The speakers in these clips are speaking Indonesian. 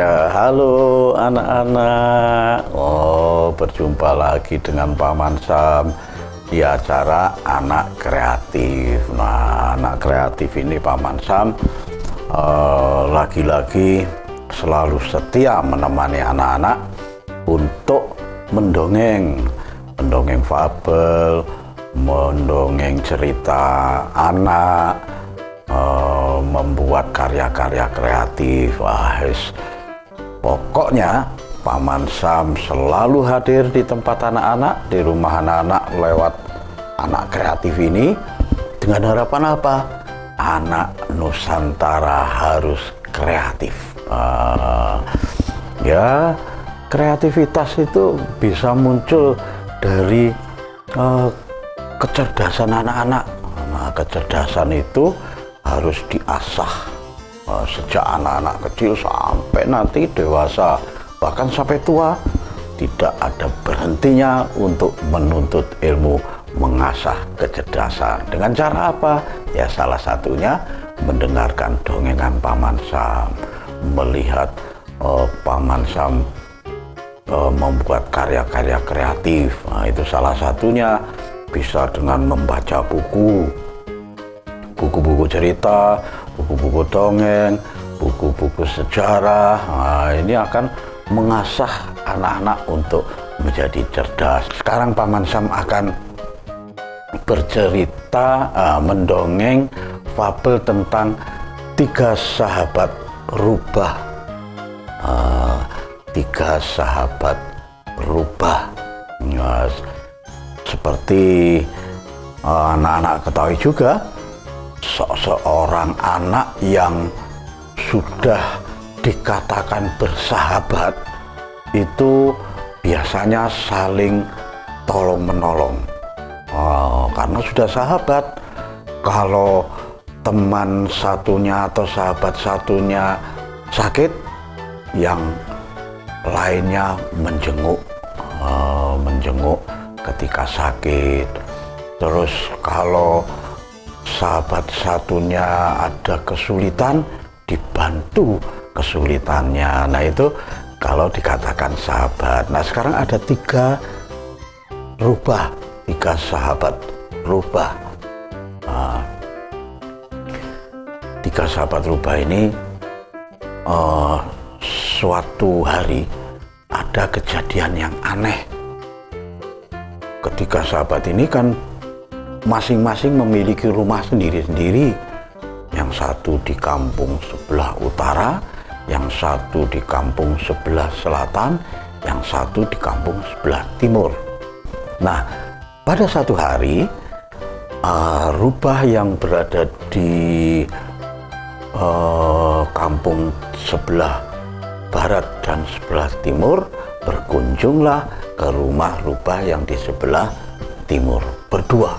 Ya, halo anak-anak. Oh, berjumpa lagi dengan Paman Sam di acara Anak Kreatif. Nah, Anak Kreatif ini Paman Sam lagi-lagi selalu setia menemani anak-anak untuk mendongeng fabel, mendongeng cerita anak, membuat karya-karya kreatif. Pokoknya Paman Sam selalu hadir di tempat anak-anak, di rumah anak-anak lewat Anak Kreatif ini dengan harapan apa? Anak Nusantara harus kreatif. Ya, kreativitas itu bisa muncul dari kecerdasan anak-anak. Nah, kecerdasan itu harus diasah sejak anak-anak kecil sampai nanti dewasa, bahkan sampai tua. Tidak ada berhentinya untuk menuntut ilmu, mengasah kecerdasan. Dengan cara apa? Ya, salah satunya mendengarkan dongengan Paman Sam, melihat Paman Sam membuat karya-karya kreatif. Nah, itu salah satunya bisa dengan membaca buku-buku cerita, buku-buku dongeng, buku-buku sejarah. Nah, ini akan mengasah anak-anak untuk menjadi cerdas. Sekarang Paman Sam akan bercerita, mendongeng fabel tentang 3 sahabat rubah. 3 sahabat rubah. Nah, seperti anak-anak ketahui juga, seorang anak yang sudah dikatakan bersahabat itu biasanya saling tolong-menolong. Karena sudah sahabat, kalau teman satunya atau sahabat satunya sakit, yang lainnya menjenguk ketika sakit. Terus kalau sahabat satunya ada kesulitan, dibantu kesulitannya. Nah, itu kalau dikatakan sahabat. Nah, sekarang ada 3 sahabat rubah. 3 sahabat rubah ini suatu hari ada kejadian yang aneh. Ketiga sahabat ini kan masing-masing memiliki rumah sendiri-sendiri. Yang satu di kampung sebelah utara, yang satu di kampung sebelah selatan, yang satu di kampung sebelah timur. Nah, pada satu hari, rubah yang berada di kampung sebelah barat dan sebelah timur berkunjunglah ke rumah rubah yang di sebelah timur berdua.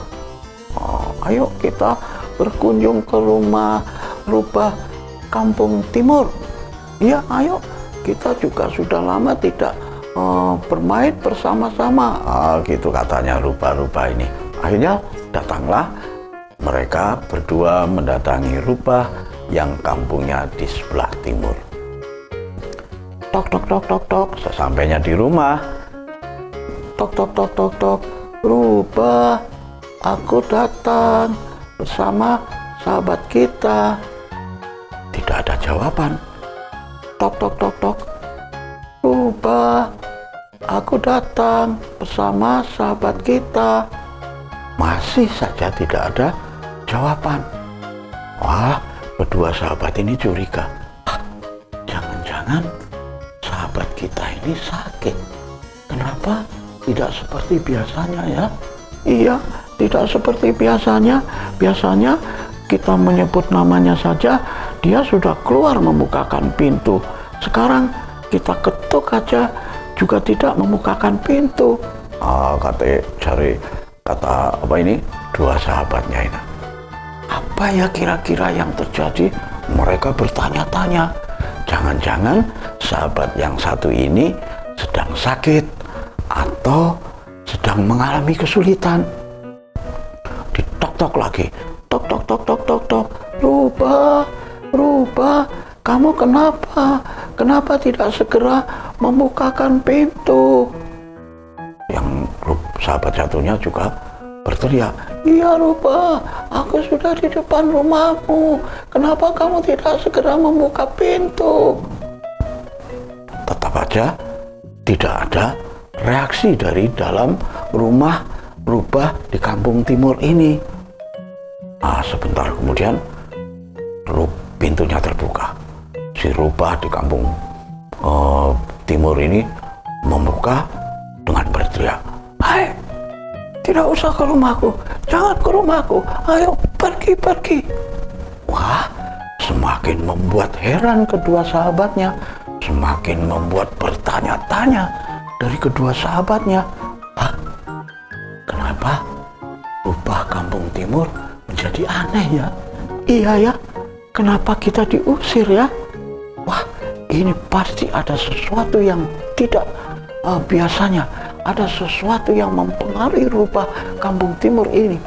Ayo kita berkunjung ke rumah rubah kampung timur. Iya, ayo, kita juga sudah lama tidak bermain bersama-sama. Gitu katanya rubah-rubah ini. Akhirnya datanglah mereka berdua mendatangi rubah yang kampungnya di sebelah timur. Tok tok tok tok tok. Sesampainya di rumah, tok tok tok tok tok. Rubah, aku datang bersama sahabat kita. Tidak ada jawaban. Tok tok tok tok. Rubah, aku datang bersama sahabat kita. Masih saja tidak ada jawaban. Wah, kedua sahabat ini curiga. Jangan-jangan sahabat kita ini sakit. Kenapa tidak seperti biasanya ya? Iya, tidak seperti biasanya. Biasanya kita menyebut namanya saja, dia sudah keluar membukakan pintu. Sekarang kita ketuk aja juga tidak membukakan pintu. Kata apa ini? Dua sahabatnya ini. Apa ya kira-kira yang terjadi? Mereka bertanya-tanya. Jangan-jangan sahabat yang satu ini sedang sakit atau sedang mengalami kesulitan. Ditok-tok lagi. Tok tok tok tok tok tok. Rubah, kamu kenapa? kenapa tidak segera membukakan pintu? Yang sahabat satunya juga berteriak, iya rubah, aku sudah di depan rumahmu, kenapa kamu tidak segera membuka pintu? Tetap aja tidak ada reaksi dari dalam rumah rubah di kampung timur ini. Sebentar kemudian pintunya terbuka. Si rubah di kampung timur ini membuka dengan berteriak, hai, tidak usah ke rumahku, jangan ke rumahku, ayo pergi. Wah, semakin membuat heran kedua sahabatnya, semakin membuat bertanya-tanya dari kedua sahabatnya. Kenapa rubah kampung timur menjadi aneh ya? Iya ya, kenapa kita diusir ya? Wah, ini pasti ada sesuatu yang tidak biasanya, ada sesuatu yang mempengaruhi rubah kampung timur ini.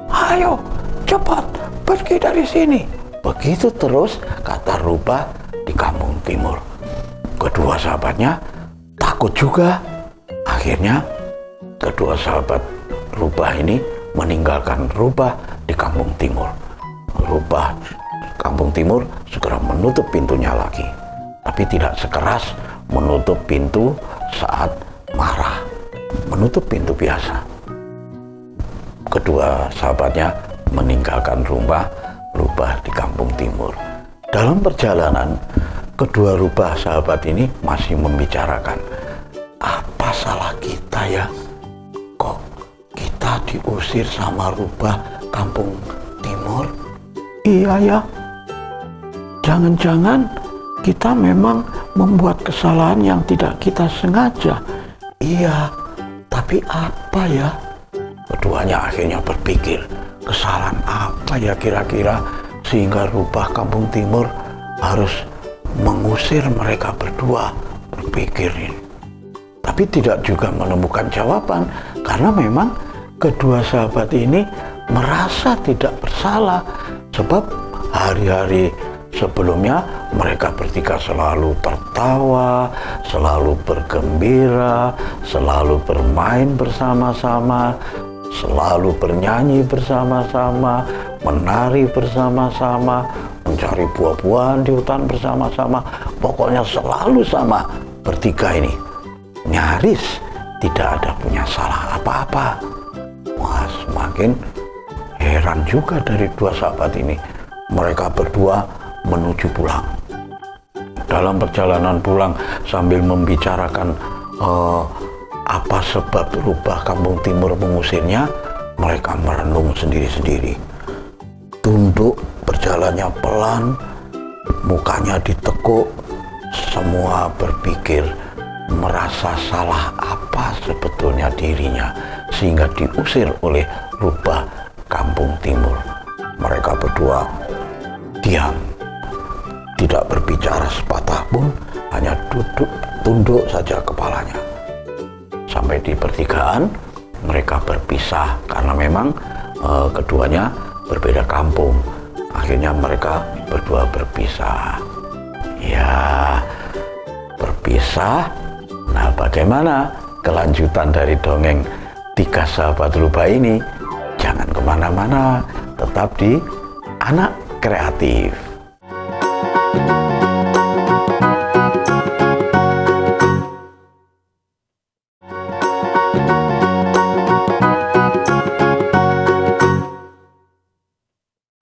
Ayo, cepat pergi dari sini. Begitu terus kata rubah di kampung timur. Kedua sahabatnya takut juga. Akhirnya kedua sahabat rubah ini meninggalkan rubah di kampung timur. Rubah kampung timur segera menutup pintunya lagi, tapi tidak sekeras menutup pintu saat marah, menutup pintu biasa. Kedua sahabatnya meninggalkan rubah di kampung timur. Dalam perjalanan, kedua rubah sahabat ini masih membicarakan, apa salah kita ya? Kok kita diusir sama rubah kampung timur? Iya ya, jangan-jangan kita memang membuat kesalahan yang tidak kita sengaja. Iya, tapi apa ya? Keduanya akhirnya berpikir, kesalahan apa ya kira-kira sehingga rubah kampung timur harus mengusir mereka berdua. Berpikirin, tapi tidak juga menemukan jawaban, karena memang kedua sahabat ini merasa tidak bersalah, sebab hari-hari sebelumnya mereka bertiga selalu tertawa, selalu bergembira, selalu bermain bersama-sama, selalu bernyanyi bersama-sama, menari bersama-sama, mencari buah-buahan di hutan bersama-sama. Pokoknya selalu sama bertiga ini. Nyaris tidak ada punya salah apa-apa. Wah, semakin heran juga dari dua sahabat ini. Mereka berdua menuju pulang. Dalam perjalanan pulang sambil membicarakan apa sebab rubah kampung timur mengusirnya, mereka merenung sendiri-sendiri. Tunduk berjalannya pelan, mukanya ditekuk, semua berpikir merasa salah apa sebetulnya dirinya sehingga diusir oleh rubah kampung timur. Mereka berdua diam, tidak berbicara sepatah pun, hanya duduk tunduk saja kepalanya. Sampai di pertigaan mereka berpisah karena memang keduanya berbeda kampung. Akhirnya mereka berdua berpisah. Ya, berpisah. Nah, bagaimana kelanjutan dari dongeng tiga sahabat rubah ini? Jangan kemana-mana, tetap di Anak Kreatif.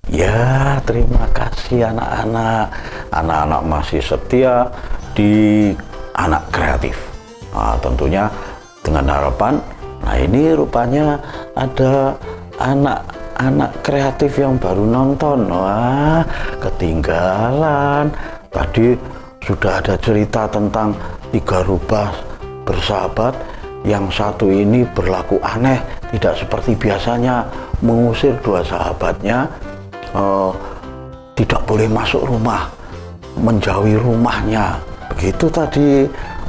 Ya, terima kasih anak-anak. Anak-anak masih setia di Anak Kreatif. Nah, tentunya dengan harapan, nah ini rupanya ada anak kreatif yang baru nonton. Wah, ketinggalan. Tadi sudah ada cerita tentang tiga rubah bersahabat. Yang satu ini berlaku aneh, tidak seperti biasanya, mengusir dua sahabatnya, tidak boleh masuk rumah, menjauhi rumahnya. Begitu tadi.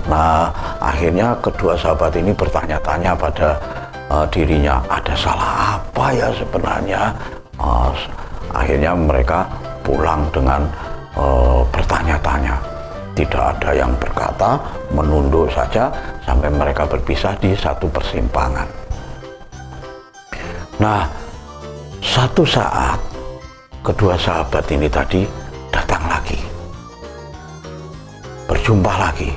Nah, akhirnya kedua sahabat ini bertanya-tanya pada dirinya, ada salah apa ya sebenarnya? Akhirnya mereka pulang dengan bertanya-tanya, Tidak ada yang berkata, menunduk saja sampai mereka berpisah di satu persimpangan. Nah, satu saat kedua sahabat ini tadi datang lagi, berjumpa lagi.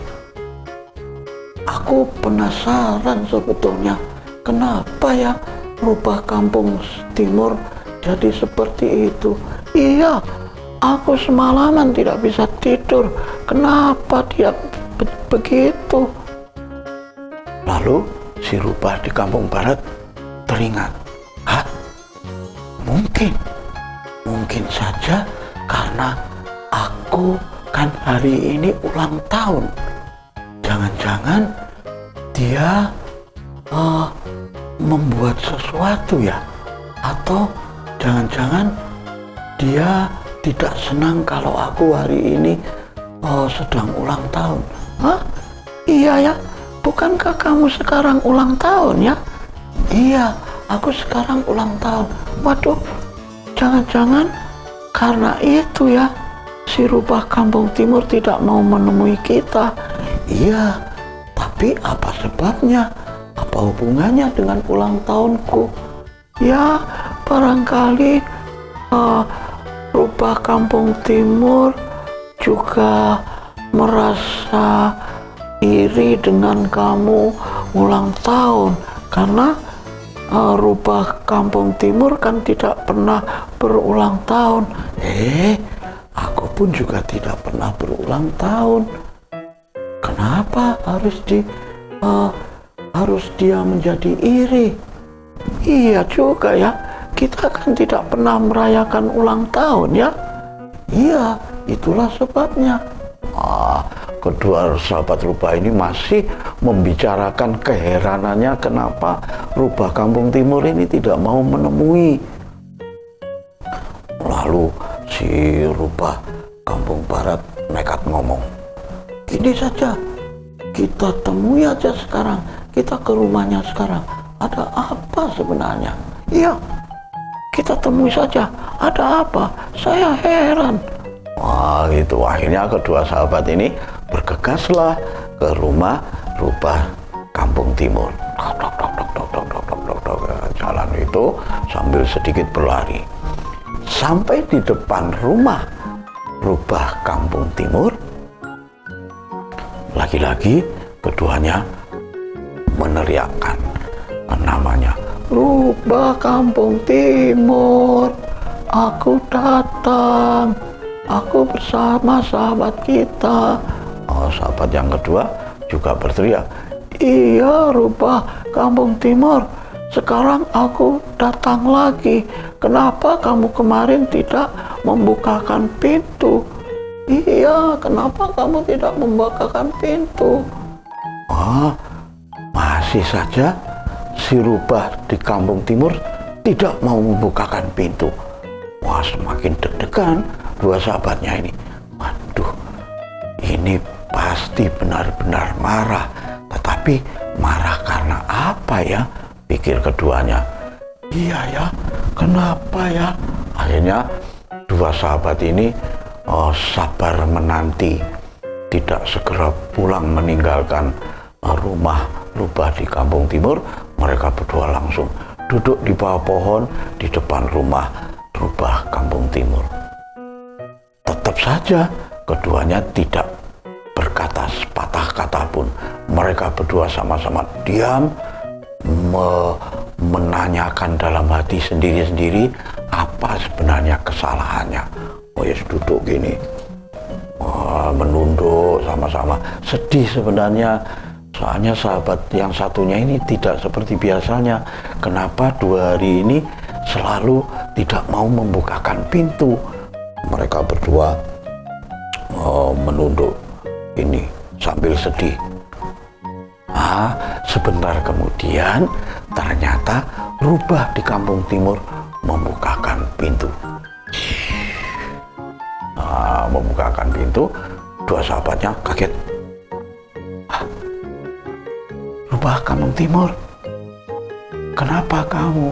Aku penasaran sebetulnya, kenapa ya rubah kampung timur jadi seperti itu. Iya, aku semalaman tidak bisa tidur. Kenapa dia begitu? Lalu si rubah di kampung barat teringat, hah? Mungkin saja karena aku kan hari ini ulang tahun. Jangan-jangan dia membuat sesuatu ya? Atau jangan-jangan dia tidak senang kalau aku hari ini sedang ulang tahun. Hah? Iya ya, bukankah kamu sekarang ulang tahun ya? Iya, aku sekarang ulang tahun. Waduh, jangan-jangan karena itu ya, si rubah kampung timur tidak mau menemui kita. Iya, tapi apa sebabnya? Apa hubungannya dengan ulang tahunku? Ya, barangkali rubah kampung timur juga merasa iri dengan kamu ulang tahun, karena rubah kampung timur kan tidak pernah berulang tahun. Aku pun juga tidak pernah berulang tahun. Kenapa harus dia menjadi iri? Iya juga ya, kita kan tidak pernah merayakan ulang tahun ya. Iya, itulah sebabnya. Kedua sahabat rubah ini masih membicarakan keheranannya kenapa rubah kampung timur ini tidak mau menemui. Lalu si rubah kampung barat nekat ngomong, gini saja, kita temui aja sekarang, kita ke rumahnya sekarang. Ada apa sebenarnya? Iya, kita temui saja. Ada apa? Saya heran. Wah, itu akhirnya kedua sahabat ini bergegaslah ke rumah rubah kampung timur. Jalan itu sambil sedikit berlari. Sampai di depan rumah rubah kampung timur, lagi-lagi keduanya meneriakkan namanya. Rubah kampung timur, aku datang, aku bersama sahabat kita. Sahabat yang kedua juga berteriak, iya rubah kampung timur, sekarang aku datang lagi. Kenapa kamu kemarin tidak membukakan pintu? Iya, kenapa kamu tidak membukakan pintu? Masih saja si rubah di kampung timur tidak mau membukakan pintu. Wah, semakin deg-degan dua sahabatnya ini. Waduh, ini pasti benar-benar marah. Tetapi marah karena apa ya? Pikir keduanya. Iya ya, kenapa ya? Akhirnya dua sahabat ini sabar menanti, tidak segera pulang meninggalkan rumah rubah di kampung timur. Mereka berdua langsung duduk di bawah pohon di depan rumah rubah kampung timur. Tetap saja keduanya tidak berkata sepatah kata pun. Mereka berdua sama-sama diam, menanyakan dalam hati sendiri-sendiri apa sebenarnya kesalahannya. Yes, duduk gini, menunduk sama-sama, sedih sebenarnya. Soalnya sahabat yang satunya ini tidak seperti biasanya. Kenapa 2 hari ini selalu tidak mau membukakan pintu? Mereka berdua menunduk ini sambil sedih. Sebentar kemudian ternyata rubah di kampung timur membukakan pintu. Membukakan pintu, dua sahabatnya kaget. Rubah kampung timur, kenapa kamu?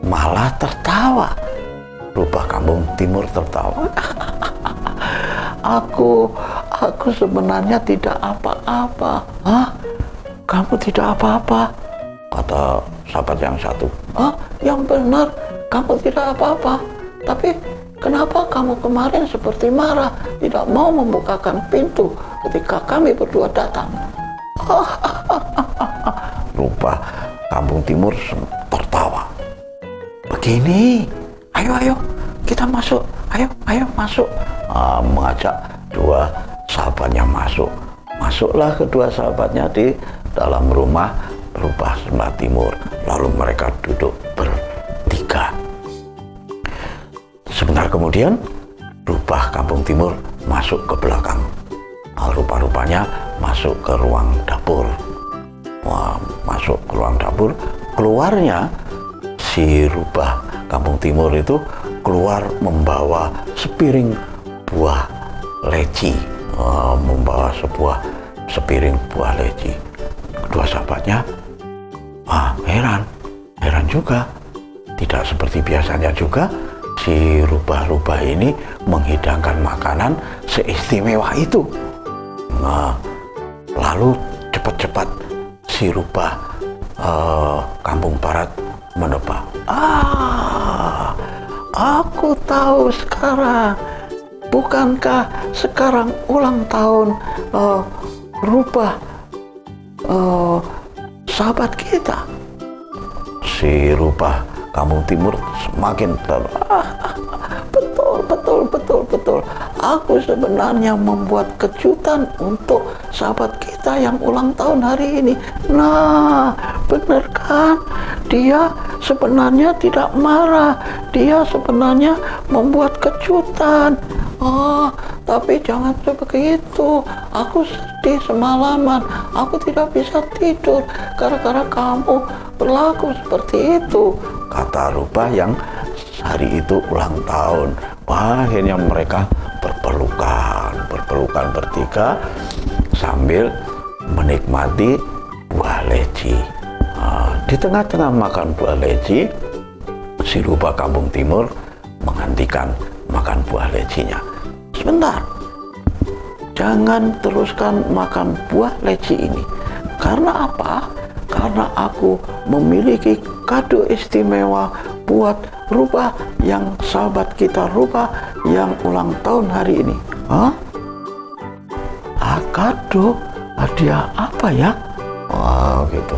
Malah tertawa. Rubah kampung timur tertawa. Aku sebenarnya tidak apa-apa. Hah? Kamu tidak apa-apa? Kata sahabat yang satu. Ah, yang benar, kamu tidak apa-apa. Tapi kenapa kamu kemarin seperti marah, tidak mau membukakan pintu ketika kami berdua datang? Lupa Kampung Timur tertawa. Begini, ayo kita masuk, ayo masuk. Mengajak dua sahabatnya masuk. Masuklah kedua sahabatnya di dalam rumah Rubah sebelah timur. Lalu mereka duduk bertiga. Sebentar kemudian Rubah Kampung Timur masuk ke belakang. Rupa-rupanya masuk ke ruang dapur. Masuk ke ruang dapur. Keluarnya si Rubah Kampung Timur itu keluar membawa sepiring buah leci. Membawa sepiring buah leci. Kedua sahabatnya heran juga. Tidak seperti biasanya juga, si Rubah-Rubah ini menghidangkan makanan seistimewa itu. Lalu cepat-cepat si Rubah Kampung Barat menebak. Aku tahu sekarang. Bukankah sekarang ulang tahun Rubah sahabat kita? Si Rubah Kampung Timur semakin betul. Aku sebenarnya membuat kejutan untuk sahabat kita yang ulang tahun hari ini. Nah, benar kan? Dia sebenarnya tidak marah. Dia sebenarnya membuat kejutan. Tapi jangan begitu. Aku sedih semalaman. Aku tidak bisa tidur gara-gara kamu berlaku seperti itu, kata Rubah yang hari itu ulang tahun. Akhirnya mereka berpelukan bertiga sambil menikmati buah leci. Di tengah-tengah makan buah leci, si Rubah Kampung Timur menghentikan makan buah lecinya. Sebentar, jangan teruskan makan buah leci ini. Karena apa? Karena aku memiliki kado istimewa buat Rubah yang sahabat kita Rubah yang ulang tahun hari ini. Kado? Hadiah apa ya? Gitu.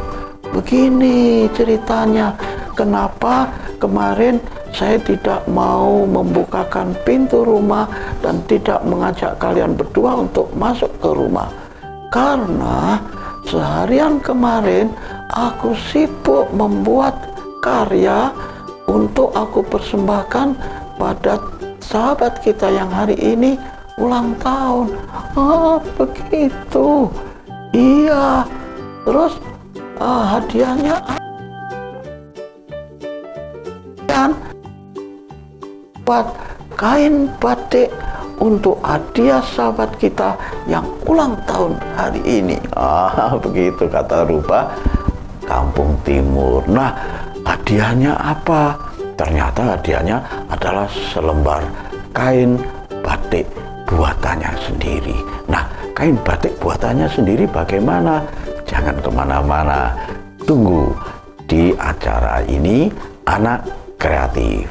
Begini ceritanya. Kenapa kemarin saya tidak mau membukakan pintu rumah dan tidak mengajak kalian berdua untuk masuk ke rumah? Karena seharian kemarin aku sibuk membuat karya untuk aku persembahkan pada sahabat kita yang hari ini ulang tahun. Begitu. Iya. Terus hadiahnya buat kain batik untuk hadiah sahabat kita yang ulang tahun hari ini. Begitu kata Rubah Kampung Timur. Nah, hadiahnya apa? Ternyata hadiahnya adalah selembar kain batik buatannya sendiri. Nah, kain batik buatannya sendiri bagaimana? Jangan kemana-mana. Tunggu di acara ini, Anak Kreatif.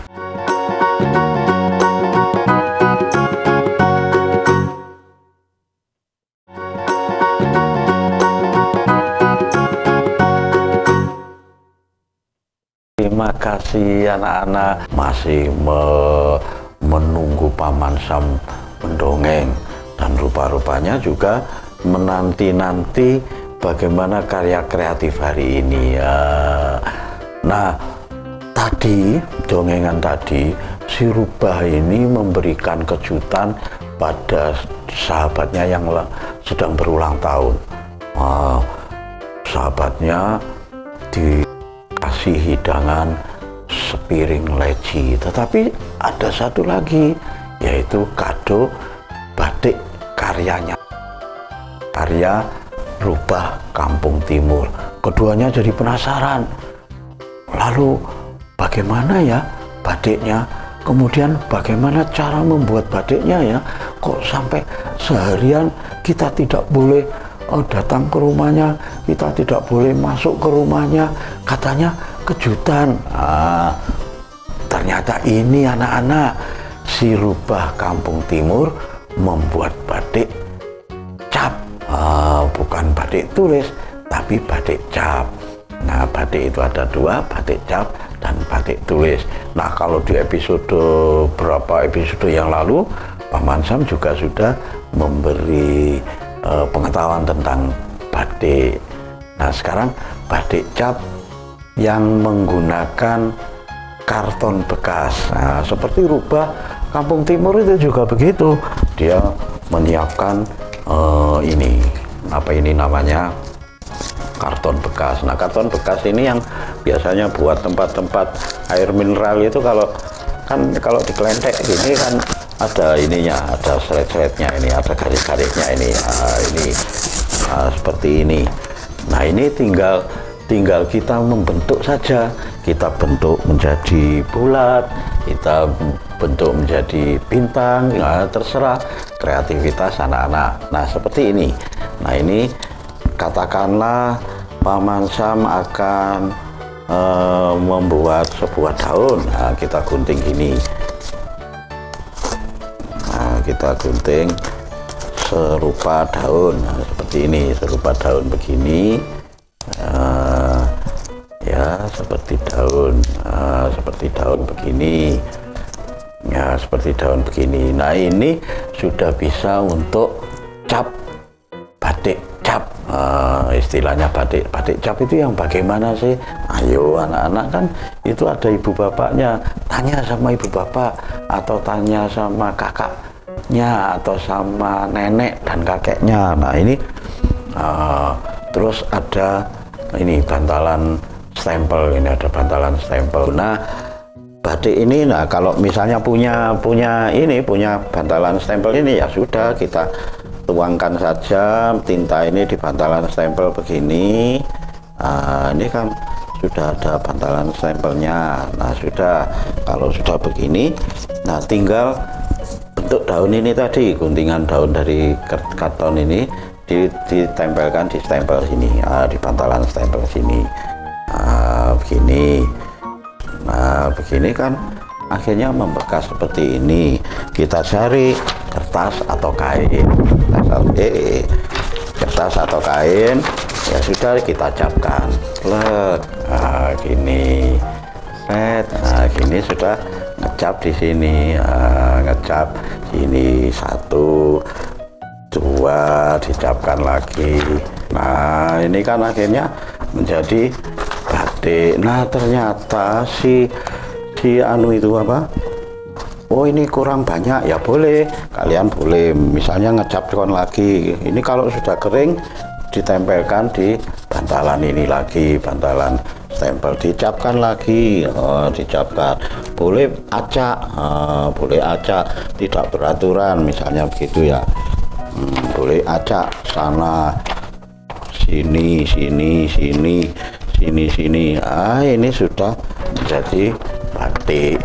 Terima kasih anak-anak masih menunggu Paman Sam mendongeng, dan rupa-rupanya juga menanti-nanti bagaimana karya kreatif hari ini ya. Nah, tadi dongengan tadi si Rubah ini memberikan kejutan pada sahabatnya yang sedang berulang tahun. Sahabatnya dikasih hidangan sepiring leci, tetapi ada satu lagi, yaitu kado batik karya Rubah Kampung Timur. Keduanya jadi penasaran, lalu bagaimana ya batiknya, kemudian bagaimana cara membuat batiknya ya. kok sampai seharian kita tidak boleh datang ke rumahnya, kita tidak boleh masuk ke rumahnya, katanya kejutan. Ternyata ini anak-anak, si Rubah Kampung Timur membuat batik cap, bukan batik tulis tapi batik cap. Nah, batik itu ada dua, batik cap dan batik tulis. Nah, kalau di beberapa episode yang lalu, Paman Sam juga sudah memberi pengetahuan tentang batik. Nah, sekarang batik cap yang menggunakan karton bekas. Nah, seperti Rubah Kampung Timur itu juga begitu. Dia menyiapkan ini, apa ini namanya, karton bekas. Nah, karton bekas ini yang biasanya buat tempat-tempat air mineral itu, kalau di Klenteng ini kan ada ininya, ada seret-seretnya ini, ada garis-garisnya ini. Seperti ini. Nah, ini tinggal kita membentuk saja. Kita bentuk menjadi bulat, kita bentuk menjadi bintang, ya, terserah kreativitas anak-anak. Nah, seperti ini. Nah, ini katakanlah Paman Sam akan membuat sebuah daun. Nah, kita gunting gini. Nah, kita gunting serupa daun. Nah, seperti ini, serupa daun begini. Ya, seperti daun begini. Ya, seperti daun begini. Nah, ini sudah bisa untuk cap, batik cap. Istilahnya batik cap itu yang bagaimana sih? Ayo anak-anak, kan itu ada ibu bapaknya, tanya sama ibu bapak atau tanya sama kakaknya atau sama nenek dan kakeknya. Nah, ini terus ada ini bantalan stempel, ini ada bantalan stempel. Nah, batik ini, nah kalau misalnya punya bantalan stempel ini, ya sudah, kita tuangkan saja tinta ini di bantalan stempel begini. Ini kan sudah ada bantalan stempelnya. Nah, sudah, kalau sudah begini, nah tinggal bentuk daun ini tadi, guntingan daun dari karton ini ditempelkan di stempel sini, di bantalan stempel sini. Begini. Nah, begini kan akhirnya membekas seperti ini. Kita cari kertas atau kain, kertas atau kain, ya sudah, kita capkan. Nah, gini, set. Nah, gini sudah ngecap di sini, ngecap sini, 1, 2, dicapkan lagi. Nah, ini kan akhirnya menjadi batik. Nah, ternyata si anu itu apa? Oh, ini kurang banyak, ya boleh, kalian boleh misalnya ngecapkan lagi. Ini kalau sudah kering ditempelkan di bantalan ini lagi, bantalan stempel, dicapkan lagi. Dicapkan, boleh acak, tidak beraturan misalnya begitu ya. Boleh acak sana sini. Ini sudah menjadi batik.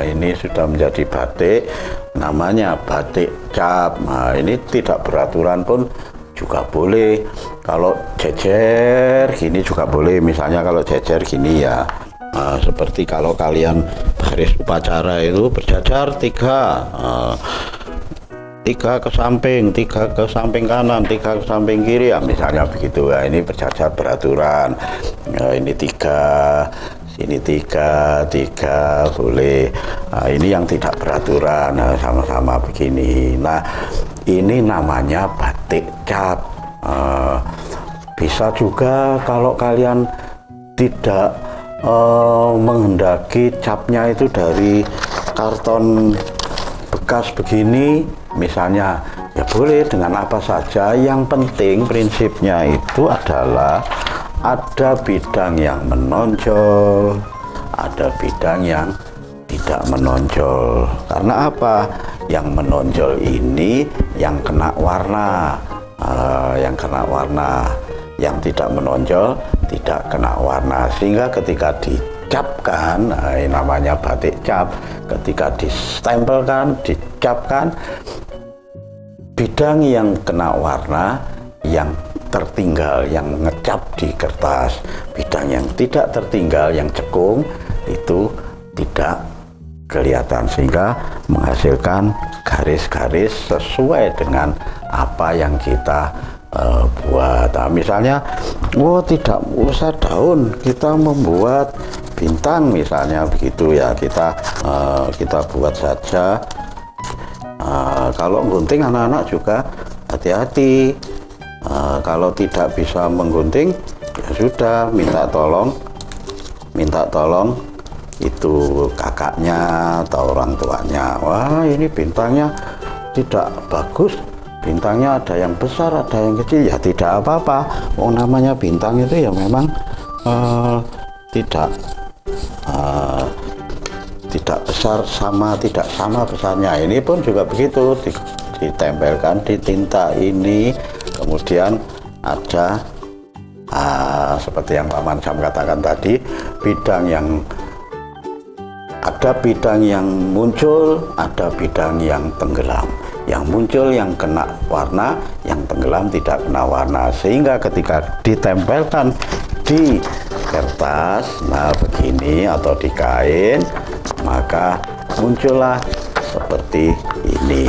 Ini sudah menjadi batik, namanya batik cap. Nah, ini tidak beraturan pun juga boleh. Kalau jejer gini juga boleh, misalnya kalau jejer gini ya. Seperti kalau kalian baris upacara itu berjajar 3 ke samping, 3 ke samping kanan, 3 ke samping kiri, ya misalnya begitu ya. Ini berjajar beraturan. Ini 3, sini 3 boleh. Nah, ini yang tidak beraturan, sama-sama begini. Nah, ini namanya batik cap. Bisa juga kalau kalian tidak menghendaki capnya itu dari karton bekas begini, misalnya, ya boleh dengan apa saja. Yang penting prinsipnya itu adalah ada bidang yang menonjol, ada bidang yang tidak menonjol. Karena apa? Yang menonjol ini yang kena warna, yang tidak menonjol tidak kena warna, sehingga ketika dicapkan, namanya batik cap, ketika distempelkan, dicapkan, bidang yang kena warna, yang tertinggal, yang ngecap di kertas, bidang yang tidak tertinggal, yang cekung, itu tidak kelihatan, sehingga menghasilkan garis-garis sesuai dengan apa yang kita buat. Nah, misalnya, tidak usah daun, kita membuat bintang misalnya, begitu ya, kita buat saja. Kalau gunting, anak-anak juga hati-hati. Kalau tidak bisa menggunting, ya sudah, minta tolong itu kakaknya atau orang tuanya. Wah, ini bintangnya tidak bagus, bintangnya ada yang besar, ada yang kecil. Ya tidak apa-apa, namanya bintang itu ya memang tidak besar, tidak sama besarnya. Ini pun juga begitu, ditempelkan di tinta ini, kemudian ada seperti yang Paman Sam katakan tadi, ada bidang yang muncul, ada bidang yang tenggelam. Yang muncul yang kena warna, yang tenggelam tidak kena warna, sehingga ketika ditempelkan di kertas, nah begini, atau di kain, maka muncullah seperti ini,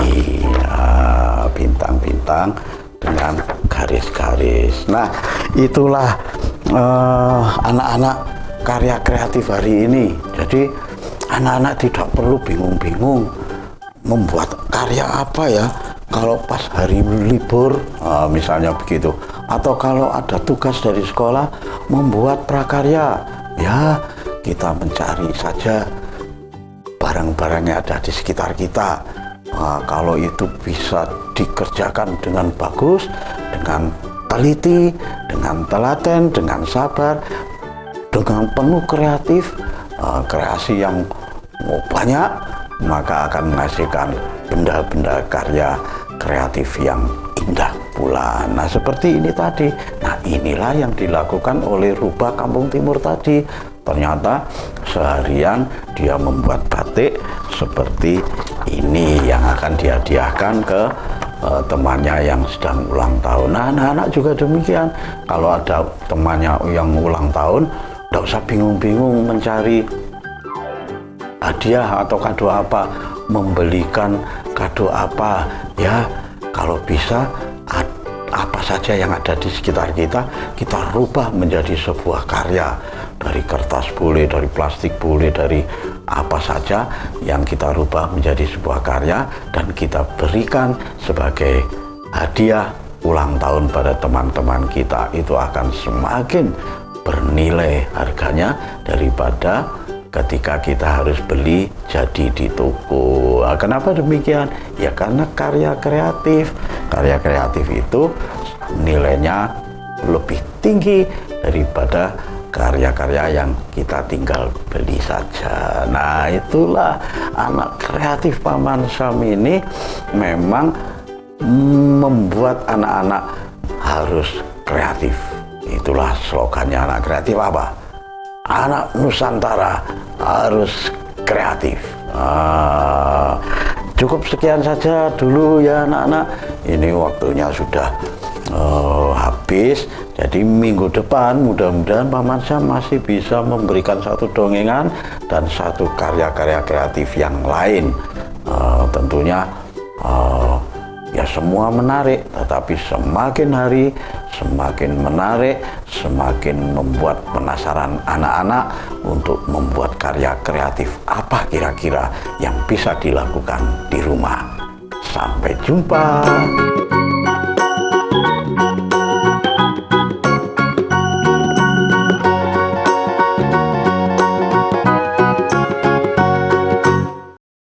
bintang-bintang dengan garis-garis. Nah, itulah anak-anak karya kreatif hari ini. Jadi anak-anak tidak perlu bingung-bingung membuat karya apa ya kalau pas hari libur, misalnya begitu, atau kalau ada tugas dari sekolah membuat prakarya. Ya, kita mencari saja barang-barang yang ada di sekitar kita. Kalau itu bisa dikerjakan dengan bagus, dengan teliti, dengan telaten, dengan sabar, dengan penuh kreatif, kreasi yang banyak, maka akan menghasilkan benda-benda karya kreatif yang indah pula. Nah, seperti ini tadi. Nah, inilah yang dilakukan oleh Rubah Kampung Timur tadi. Ternyata seharian dia membuat batik seperti ini yang akan dihadiahkan ke temannya yang sedang ulang tahun. Nah, anak-anak juga demikian. Kalau ada temannya yang ulang tahun, tidak usah bingung-bingung mencari hadiah atau kado apa, membelikan kado apa. Ya, kalau bisa apa saja yang ada di sekitar kita rubah menjadi sebuah karya. Dari kertas boleh, dari plastik boleh, dari apa saja yang kita rubah menjadi sebuah karya dan kita berikan sebagai hadiah ulang tahun pada teman-teman kita. Itu akan semakin bernilai harganya daripada ketika kita harus beli jadi di toko. Kenapa demikian? Ya karena karya kreatif itu nilainya lebih tinggi daripada karya-karya yang kita tinggal beli saja. Nah, itulah anak kreatif Paman Sam ini memang membuat anak-anak harus kreatif. Itulah slogannya anak kreatif apa? Anak Nusantara harus kreatif. Cukup sekian saja dulu ya anak-anak. Ini waktunya sudah habis. Jadi minggu depan mudah-mudahan Paman Sam masih bisa memberikan satu dongengan dan satu karya-karya kreatif yang lain. Tentunya ya semua menarik, tetapi semakin hari semakin menarik, semakin membuat penasaran anak-anak untuk membuat karya kreatif apa kira-kira yang bisa dilakukan di rumah. Sampai jumpa.